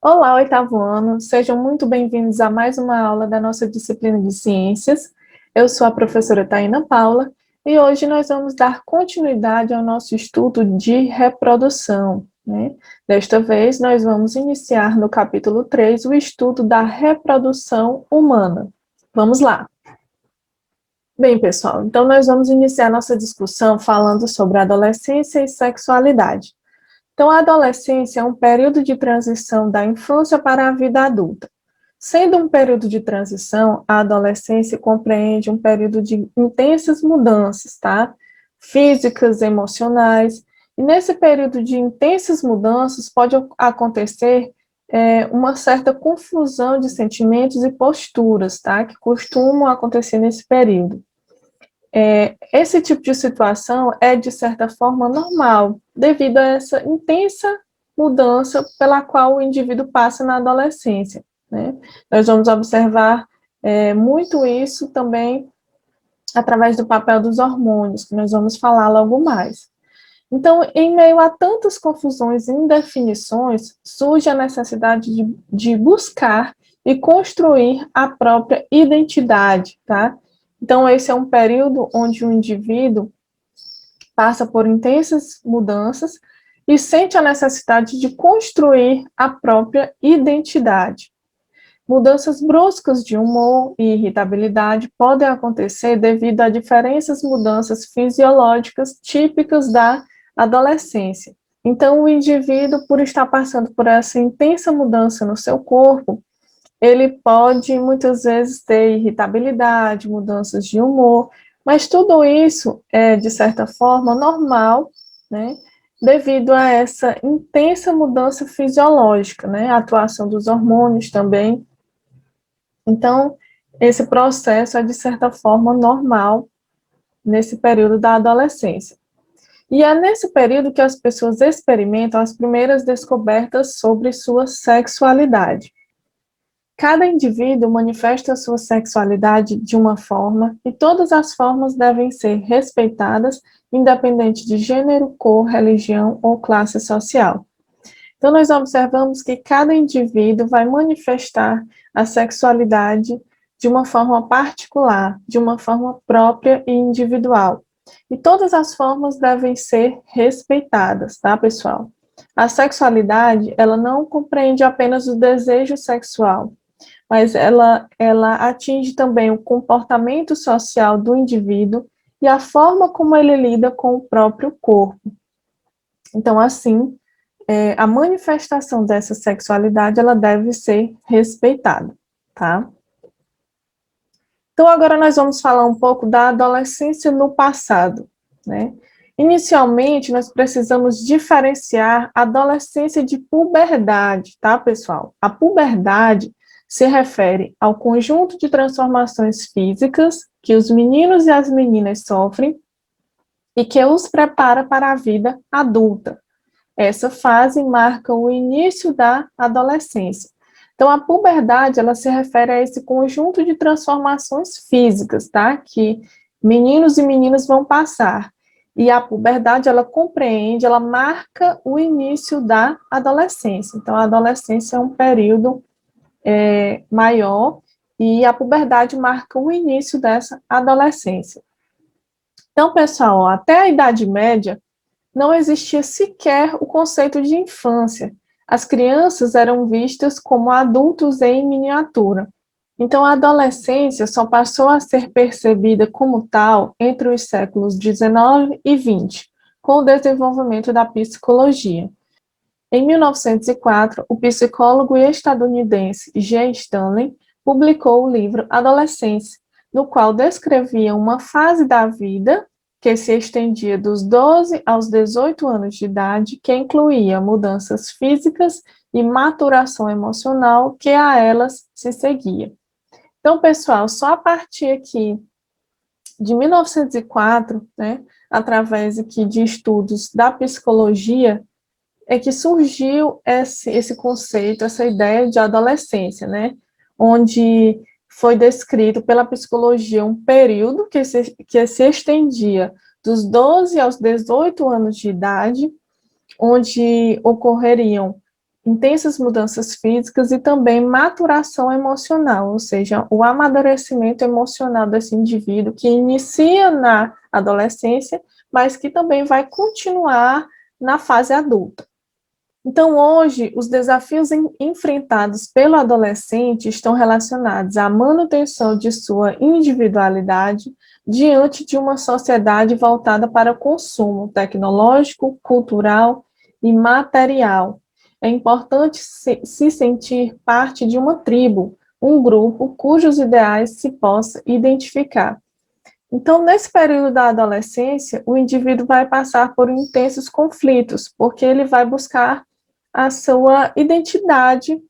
Olá, oitavo ano, sejam muito bem-vindos a mais uma aula da nossa disciplina de Ciências. Eu sou a professora Taina Paula e hoje nós vamos dar continuidade ao nosso estudo de reprodução, né? Desta vez, nós vamos iniciar no capítulo 3 o estudo da reprodução humana. Vamos lá! Bem, pessoal, então nós vamos iniciar nossa discussão falando sobre adolescência e sexualidade. Então, a adolescência é um período de transição da infância para a vida adulta. Sendo um período de transição, a adolescência compreende um período de intensas mudanças, tá? Físicas, emocionais. E nesse período de intensas mudanças pode acontecer uma certa confusão de sentimentos e posturas, tá? Que costumam acontecer nesse período. Esse tipo de situação é, de certa forma, normal, devido a essa intensa mudança pela qual o indivíduo passa na adolescência, né? Nós vamos observar muito isso também através do papel dos hormônios, que nós vamos falar logo mais. Então, em meio a tantas confusões e indefinições, surge a necessidade de buscar e construir a própria identidade, tá? Então, esse é um período onde o indivíduo passa por intensas mudanças e sente a necessidade de construir a própria identidade. Mudanças bruscas de humor e irritabilidade podem acontecer devido a diferentes mudanças fisiológicas típicas da adolescência. Então, o indivíduo, por estar passando por essa intensa mudança no seu corpo, ele pode muitas vezes ter irritabilidade, mudanças de humor, mas tudo isso é, de certa forma, normal, né? Devido a essa intensa mudança fisiológica, né? A atuação dos hormônios também. Então, esse processo é, de certa forma, normal nesse período da adolescência. E é nesse período que as pessoas experimentam as primeiras descobertas sobre sua sexualidade. Cada indivíduo manifesta sua sexualidade de uma forma e todas as formas devem ser respeitadas, independente de gênero, cor, religião ou classe social. Então, nós observamos que cada indivíduo vai manifestar a sexualidade de uma forma particular, de uma forma própria e individual. E todas as formas devem ser respeitadas, tá, pessoal? A sexualidade, ela não compreende apenas o desejo sexual, mas ela atinge também o comportamento social do indivíduo e a forma como ele lida com o próprio corpo. Então, assim, a manifestação dessa sexualidade, ela deve ser respeitada, tá? Então, agora nós vamos falar um pouco da adolescência no passado, né? Inicialmente, nós precisamos diferenciar a adolescência de puberdade, tá, pessoal? A puberdade se refere ao conjunto de transformações físicas que os meninos e as meninas sofrem e que os prepara para a vida adulta. Essa fase marca o início da adolescência. Então, a puberdade, ela se refere a esse conjunto de transformações físicas, tá? Que meninos e meninas vão passar. E a puberdade, ela compreende, ela marca o início da adolescência. Então, a adolescência é um período maior e a puberdade marca o início dessa adolescência. Então, pessoal, ó, até a Idade Média, não existia sequer o conceito de infância. As crianças eram vistas como adultos em miniatura. Então, a adolescência só passou a ser percebida como tal entre os séculos XIX e XX, com o desenvolvimento da psicologia. Em 1904, o psicólogo estadunidense G. Stanley publicou o livro Adolescência, no qual descrevia uma fase da vida que se estendia dos 12 aos 18 anos de idade, que incluía mudanças físicas e maturação emocional que a elas se seguia. Então, pessoal, só a partir aqui de 1904, né, através aqui de estudos da psicologia, é que surgiu esse conceito, essa ideia de adolescência, né, onde foi descrito pela psicologia um período que se estendia dos 12 aos 18 anos de idade, onde ocorreriam intensas mudanças físicas e também maturação emocional, ou seja, o amadurecimento emocional desse indivíduo que inicia na adolescência, mas que também vai continuar na fase adulta. Então, hoje, os desafios enfrentados pelo adolescente estão relacionados à manutenção de sua individualidade diante de uma sociedade voltada para o consumo tecnológico, cultural e material. É importante se sentir parte de uma tribo, um grupo cujos ideais se possa identificar. Então, nesse período da adolescência, o indivíduo vai passar por intensos conflitos, porque ele vai buscar a sua identidade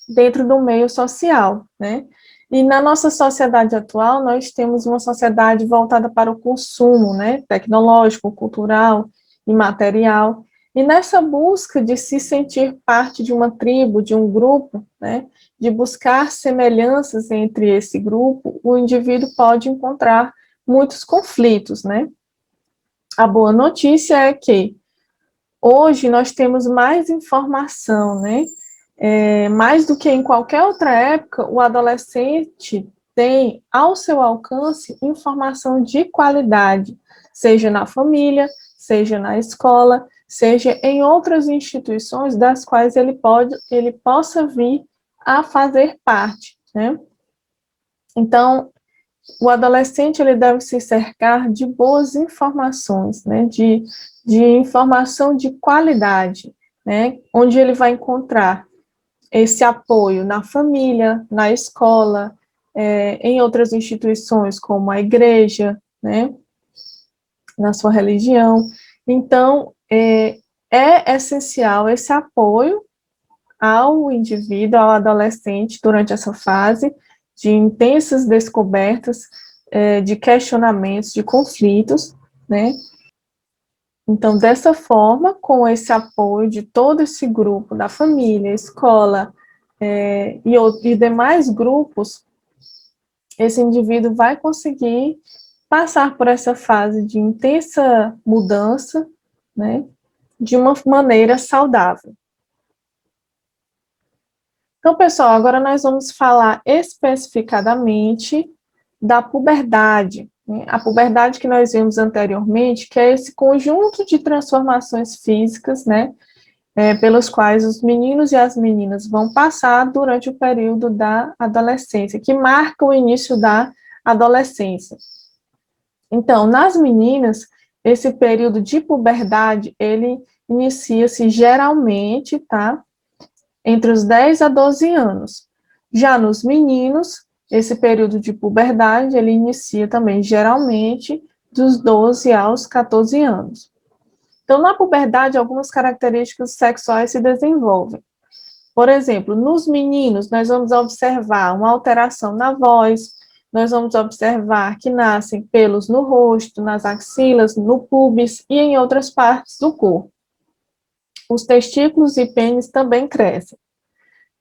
dentro do meio social, né? E na nossa sociedade atual, nós temos uma sociedade voltada para o consumo, né? Tecnológico, cultural e material. E nessa busca de se sentir parte de uma tribo, de um grupo, né? De buscar semelhanças entre esse grupo, o indivíduo pode encontrar muitos conflitos, né? A boa notícia é que hoje nós temos mais informação, né? Mais do que em qualquer outra época, o adolescente tem ao seu alcance informação de qualidade, seja na família, seja na escola, seja em outras instituições das quais ele possa vir a fazer parte, né? Então, o adolescente ele deve se cercar de boas informações, né, de informação de qualidade, né, onde ele vai encontrar esse apoio na família, na escola, em outras instituições como a igreja, né, na sua religião. Então, é essencial esse apoio ao indivíduo, ao adolescente, durante essa fase de intensas descobertas, de questionamentos, de conflitos, né? Então, dessa forma, com esse apoio de todo esse grupo, da família, escola, e demais grupos, esse indivíduo vai conseguir passar por essa fase de intensa mudança, né? De uma maneira saudável. Então, pessoal, agora nós vamos falar especificadamente da puberdade, né? A puberdade que nós vimos anteriormente, que é esse conjunto de transformações físicas, né, pelos quais os meninos e as meninas vão passar durante o período da adolescência, que marca o início da adolescência. Então, nas meninas, esse período de puberdade, ele inicia-se geralmente, tá? Entre os 10 a 12 anos. Já nos meninos, esse período de puberdade, ele inicia também, geralmente, dos 12 aos 14 anos. Então, na puberdade, algumas características sexuais se desenvolvem. Por exemplo, nos meninos, nós vamos observar uma alteração na voz, nós vamos observar que nascem pelos no rosto, nas axilas, no púbis e em outras partes do corpo. Os testículos e pênis também crescem.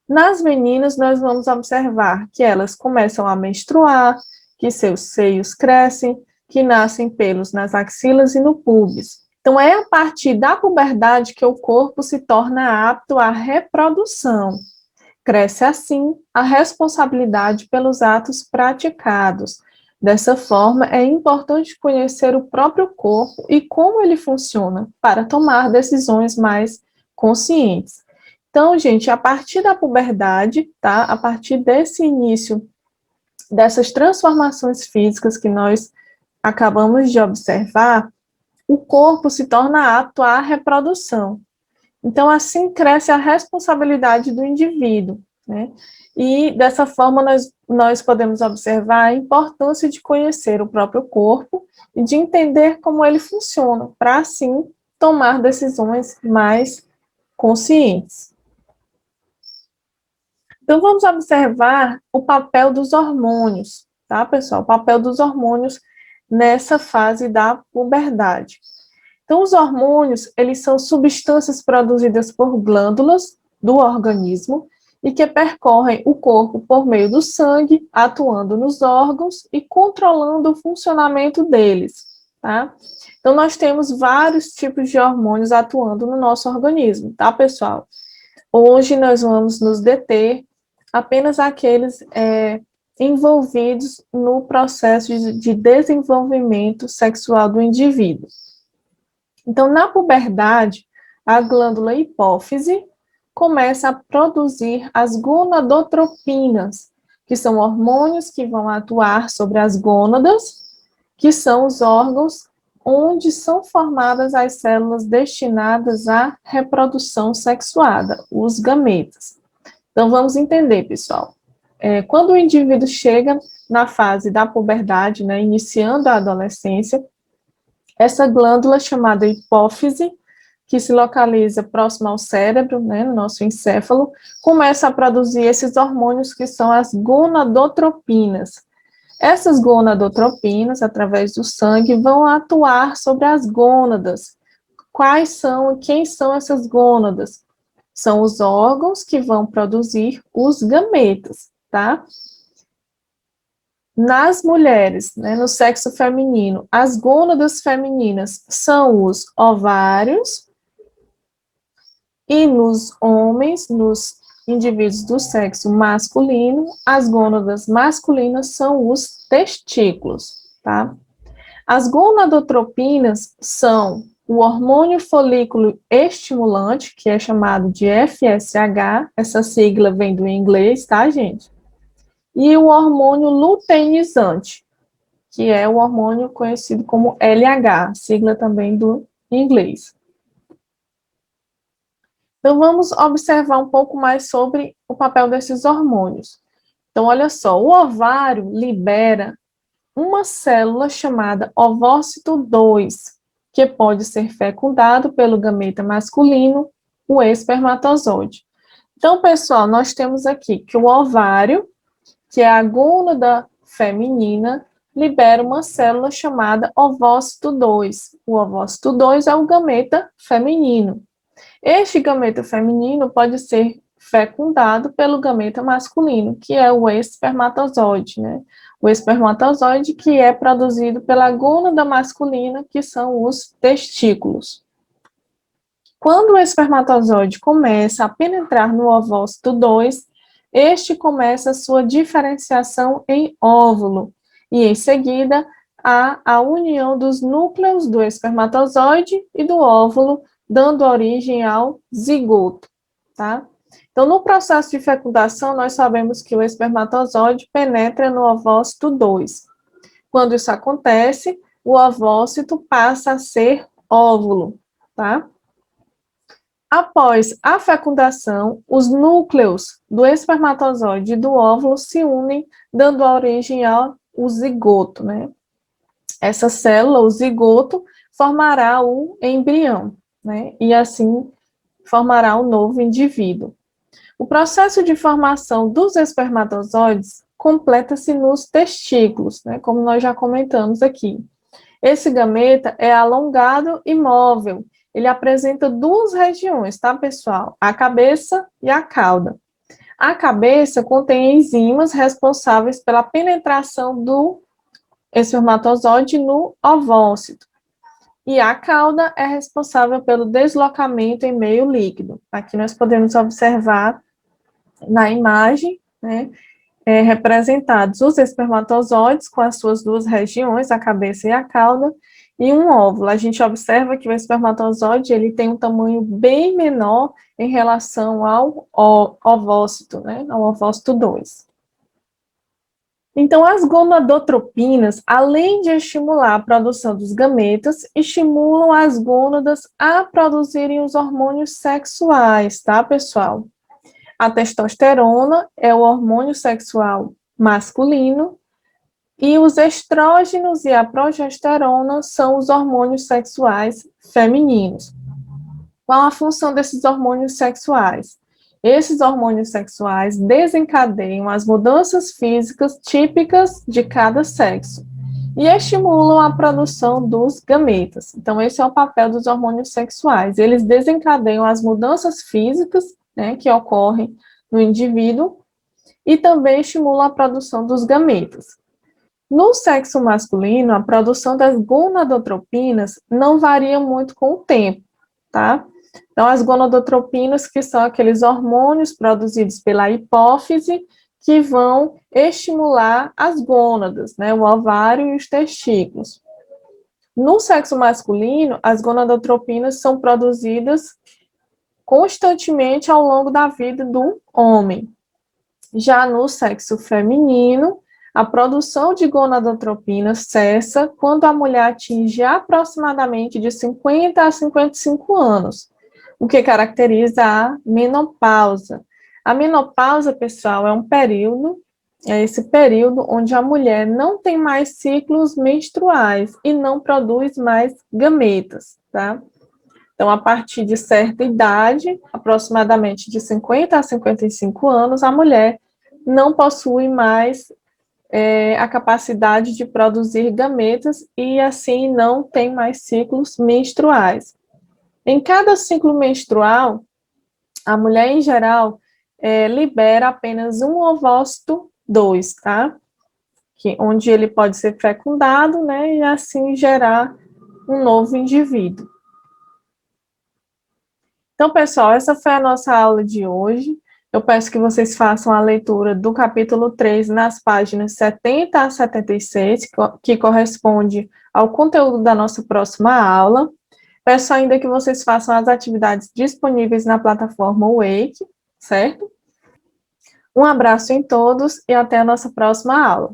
Nas meninas, nós vamos observar que elas começam a menstruar, que seus seios crescem, que nascem pelos nas axilas e no púbis. Então, é a partir da puberdade que o corpo se torna apto à reprodução. Cresce, assim, a responsabilidade pelos atos praticados. Dessa forma, é importante conhecer o próprio corpo e como ele funciona para tomar decisões mais conscientes. Então, gente, a partir da puberdade, tá? A partir desse início, dessas transformações físicas que nós acabamos de observar, o corpo se torna apto à reprodução. Então, assim cresce a responsabilidade do indivíduo, né? E dessa forma nós podemos observar a importância de conhecer o próprio corpo e de entender como ele funciona, para assim tomar decisões mais conscientes. Então, vamos observar o papel dos hormônios, tá, pessoal? O papel dos hormônios nessa fase da puberdade. Então, os hormônios, eles são substâncias produzidas por glândulas do organismo e que percorrem o corpo por meio do sangue, atuando nos órgãos e controlando o funcionamento deles, tá? Então, nós temos vários tipos de hormônios atuando no nosso organismo, tá, pessoal? Hoje nós vamos nos deter apenas àqueles envolvidos no processo de desenvolvimento sexual do indivíduo. Então, na puberdade, a glândula hipófise começa a produzir as gonadotropinas, que são hormônios que vão atuar sobre as gônadas, que são os órgãos onde são formadas as células destinadas à reprodução sexuada, os gametas. Então, vamos entender, pessoal. Quando o indivíduo chega na fase da puberdade, né, iniciando a adolescência, essa glândula chamada hipófise, que se localiza próximo ao cérebro, né, no nosso encéfalo, começa a produzir esses hormônios que são as gonadotropinas. Essas gonadotropinas, através do sangue, vão atuar sobre as gônadas. Quais são e quem são essas gônadas? São os órgãos que vão produzir os gametas, tá? Nas mulheres, né, no sexo feminino, as gônadas femininas são os ovários, e nos homens, nos indivíduos do sexo masculino, as gônadas masculinas são os testículos, tá? As gonadotropinas são o hormônio folículo estimulante, que é chamado de FSH, essa sigla vem do inglês, tá, gente? E o hormônio luteinizante, que é o hormônio conhecido como LH, sigla também do inglês. Então, vamos observar um pouco mais sobre o papel desses hormônios. Então, olha só, o ovário libera uma célula chamada ovócito 2, que pode ser fecundado pelo gameta masculino, o espermatozoide. Então, pessoal, nós temos aqui que o ovário, que é a gônada feminina, libera uma célula chamada ovócito 2. O ovócito 2 é o gameta feminino. Este gameta feminino pode ser fecundado pelo gameta masculino, que é o espermatozoide, né? O espermatozoide que é produzido pela gônada masculina, que são os testículos. Quando o espermatozoide começa a penetrar no ovócito 2, este começa a sua diferenciação em óvulo, e em seguida há a união dos núcleos do espermatozoide e do óvulo, dando origem ao zigoto, tá? Então, no processo de fecundação, nós sabemos que o espermatozoide penetra no ovócito 2. Quando isso acontece, o ovócito passa a ser óvulo, tá? Após a fecundação, os núcleos do espermatozoide e do óvulo se unem, dando origem ao zigoto, né? Essa célula, o zigoto, formará o embrião, né? E assim formará um novo indivíduo. O processo de formação dos espermatozoides completa-se nos testículos, né? Como nós já comentamos aqui. Esse gameta é alongado e móvel. Ele apresenta duas regiões, tá, pessoal? A cabeça e a cauda. A cabeça contém enzimas responsáveis pela penetração do espermatozoide no ovócito. E a cauda é responsável pelo deslocamento em meio líquido. Aqui nós podemos observar na imagem, né, representados os espermatozoides com as suas duas regiões, a cabeça e a cauda, e um óvulo. A gente observa que o espermatozoide ele tem um tamanho bem menor em relação ao ovócito, né, ao ovócito 2. Então, as gonadotropinas, além de estimular a produção dos gametas, estimulam as gônadas a produzirem os hormônios sexuais, tá, pessoal? A testosterona é o hormônio sexual masculino e os estrógenos e a progesterona são os hormônios sexuais femininos. Qual a função desses hormônios sexuais? Esses hormônios sexuais desencadeiam as mudanças físicas típicas de cada sexo e estimulam a produção dos gametas. Então, esse é o papel dos hormônios sexuais. Eles desencadeiam as mudanças físicas, né, que ocorrem no indivíduo e também estimulam a produção dos gametas. No sexo masculino, a produção das gonadotropinas não varia muito com o tempo, tá? Então, as gonadotropinas, que são aqueles hormônios produzidos pela hipófise, que vão estimular as gônadas, né, o ovário e os testículos. No sexo masculino, as gonadotropinas são produzidas constantemente ao longo da vida do homem. Já no sexo feminino, a produção de gonadotropinas cessa quando a mulher atinge aproximadamente de 50 a 55 anos, o que caracteriza a menopausa. A menopausa, pessoal, é esse período onde a mulher não tem mais ciclos menstruais e não produz mais gametas, tá? Então, a partir de certa idade, aproximadamente de 50 a 55 anos, a mulher não possui mais a capacidade de produzir gametas e, assim, não tem mais ciclos menstruais. Em cada ciclo menstrual, a mulher, em geral, libera apenas um ovócito 2, tá? Onde ele pode ser fecundado, né, e assim gerar um novo indivíduo. Então, pessoal, essa foi a nossa aula de hoje. Eu peço que vocês façam a leitura do capítulo 3 nas páginas 70 a 76, que corresponde ao conteúdo da nossa próxima aula. Peço ainda que vocês façam as atividades disponíveis na plataforma Wake, certo? Um abraço em todos e até a nossa próxima aula.